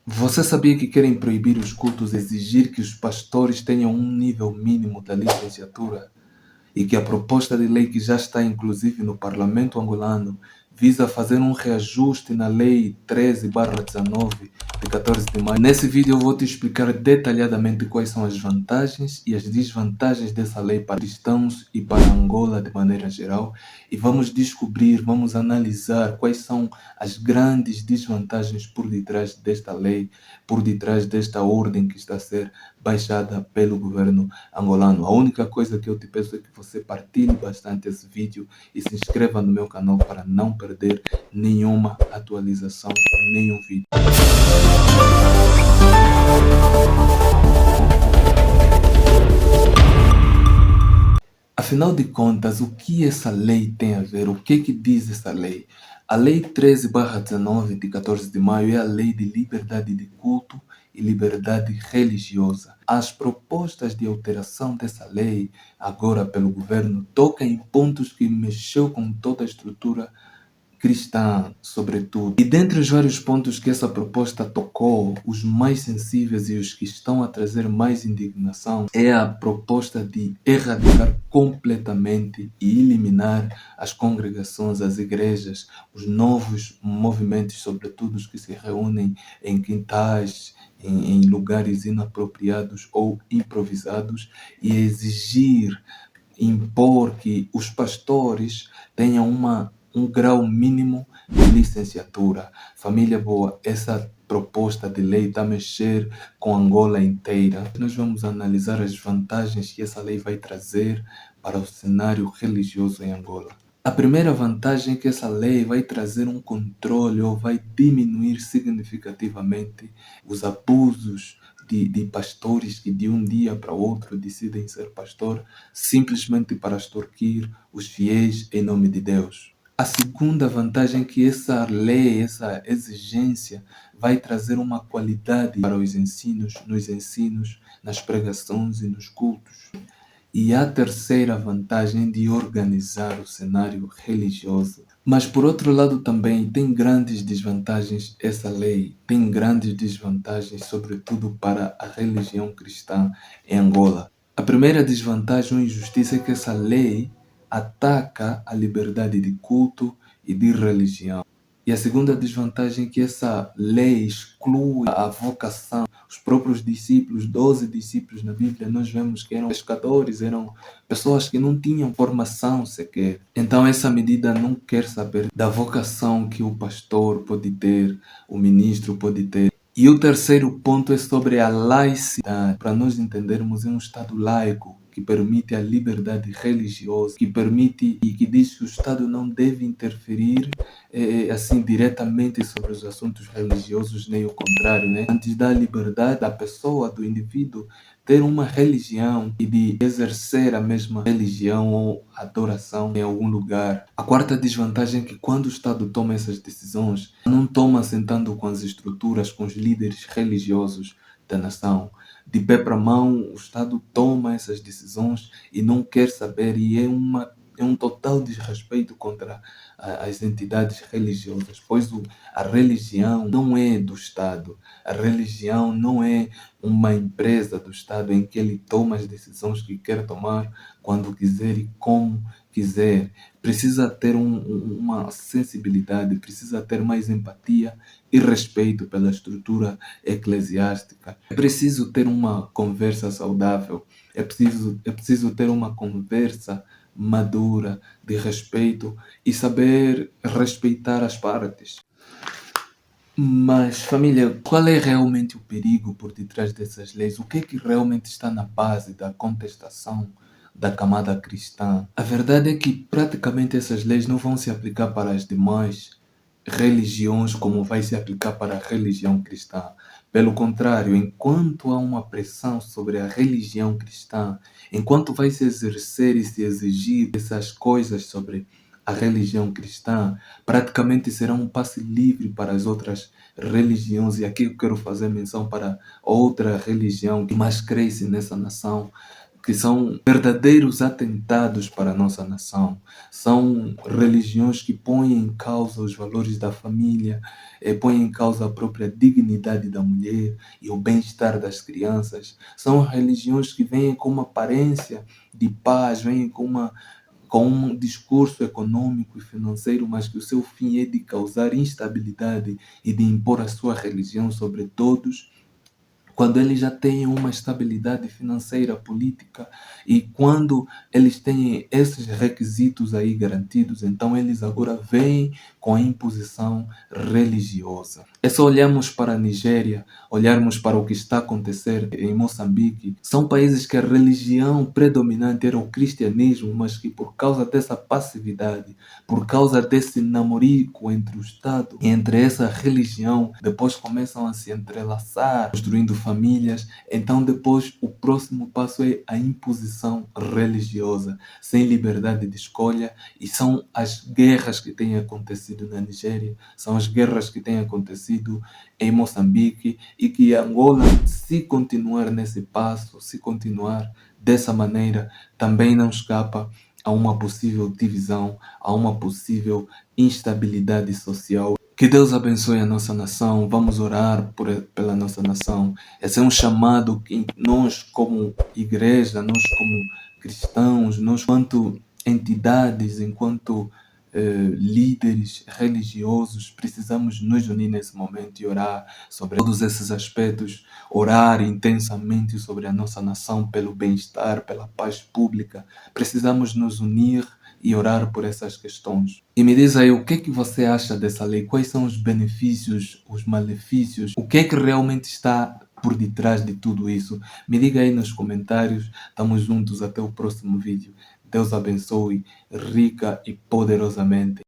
Você sabia que querem proibir os cultos, exigir que os pastores tenham um nível mínimo da licenciatura? E que a proposta de lei que já está inclusive no Parlamento angolano visa fazer um reajuste na Lei 13/19 de 14 de maio. Nesse vídeo eu vou te explicar detalhadamente quais são as vantagens e as desvantagens dessa lei para cristãos e para Angola de maneira geral, e vamos descobrir, vamos analisar quais são as grandes desvantagens por detrás desta lei, por detrás desta ordem que está a ser baixada pelo governo angolano. A única coisa que eu te peço é que você partilhe bastante esse vídeo e se inscreva no meu canal para não perder nenhuma atualização, nenhum vídeo. Afinal de contas, o que essa lei tem a ver? O que diz essa lei? A Lei 13/19 de 14 de maio é a lei de liberdade de culto e liberdade religiosa. As propostas de alteração dessa lei, agora pelo governo, tocam em pontos que mexeu com toda a estrutura cristã, sobretudo. E dentre os vários pontos que essa proposta tocou, os mais sensíveis e os que estão a trazer mais indignação é a proposta de erradicar completamente e eliminar as congregações, as igrejas, os novos movimentos, sobretudo os que se reúnem em quintais, em lugares inapropriados ou improvisados, e exigir, impor que os pastores tenham um grau mínimo de licenciatura. Família boa, essa proposta de lei está a mexer com Angola inteira. Nós vamos analisar as vantagens que essa lei vai trazer para o cenário religioso em Angola. A primeira vantagem é que essa lei vai trazer um controle ou vai diminuir significativamente os abusos de pastores que de um dia para o outro decidem ser pastor simplesmente para extorquir os fiéis em nome de Deus. A segunda vantagem é que essa lei, essa exigência, vai trazer uma qualidade para os ensinos, nos ensinos, nas pregações e nos cultos. E a terceira vantagem de organizar o cenário religioso. Mas por outro lado também tem grandes desvantagens essa lei, tem grandes desvantagens sobretudo para a religião cristã em Angola. A primeira desvantagem ou injustiça é que essa lei ataca a liberdade de culto e de religião. E a segunda desvantagem é que essa lei exclui a vocação. Os próprios discípulos, 12 discípulos na Bíblia, nós vemos que eram pescadores, eram pessoas que não tinham formação sequer. Então essa medida não quer saber da vocação que o pastor pode ter, o ministro pode ter. E o terceiro ponto é sobre a laicidade. Para nós entendermos, é um Estado laico que permite a liberdade religiosa, que permite e que diz que o Estado não deve interferir assim diretamente sobre os assuntos religiosos, nem o contrário, né? Antes da liberdade da pessoa, do indivíduo, ter uma religião e de exercer a mesma religião ou adoração em algum lugar. A quarta desvantagem é que quando o Estado toma essas decisões, não toma sentando com as estruturas, com os líderes religiosos da nação. De pé para mão, o Estado toma essas decisões e não quer saber, e é um total desrespeito contra as entidades religiosas, pois a religião não é do Estado, a religião não é uma empresa do Estado em que ele toma as decisões que quer tomar quando quiser e como quiser. Precisa ter uma sensibilidade, precisa ter mais empatia e respeito pela estrutura eclesiástica. É preciso ter uma conversa saudável, é preciso ter uma conversa madura, de respeito e saber respeitar as partes. Mas, família, qual é realmente o perigo por detrás dessas leis? O que é que realmente está na base da contestação da camada cristã? A verdade é que praticamente essas leis não vão se aplicar para as demais religiões como vai se aplicar para a religião cristã. Pelo contrário, enquanto há uma pressão sobre a religião cristã, enquanto vai se exercer e se exigir essas coisas sobre a religião cristã, praticamente será um passe livre para as outras religiões. E aqui eu quero fazer menção para outra religião que mais cresce nessa nação, que são verdadeiros atentados para a nossa nação. São religiões que põem em causa os valores da família, põem em causa a própria dignidade da mulher e o bem-estar das crianças. São religiões que vêm com uma aparência de paz, vêm com um discurso econômico e financeiro, mas que o seu fim é de causar instabilidade e de impor a sua religião sobre todos, quando eles já têm uma estabilidade financeira, política, e quando eles têm esses requisitos aí garantidos, então eles agora vêm com a imposição religiosa. É só olharmos para a Nigéria, olharmos para o que está a acontecer em Moçambique. São países que a religião predominante era o cristianismo, mas que por causa dessa passividade, por causa desse namorico entre o Estado e entre essa religião, depois começam a se entrelaçar, construindo famílias. Então depois o próximo passo é a imposição religiosa, sem liberdade de escolha, e são as guerras que têm acontecido na Nigéria, são as guerras que têm acontecido em Moçambique, e que Angola, se continuar nesse passo, se continuar dessa maneira, também não escapa a uma possível divisão, a uma possível instabilidade social. Que Deus abençoe a nossa nação. Vamos orar pela nossa nação. Esse é um chamado que nós, como igreja, nós, como cristãos, nós, enquanto entidades, enquanto líderes religiosos, precisamos nos unir nesse momento e orar sobre todos esses aspectos, orar intensamente sobre a nossa nação, pelo bem-estar, pela paz pública. Precisamos nos unir e orar por essas questões. E me diz aí, o que é que você acha dessa lei? Quais são os benefícios, os malefícios? O que é que realmente está por detrás de tudo isso? Me diga aí nos comentários. Estamos juntos até o próximo vídeo. Deus abençoe rica e poderosamente.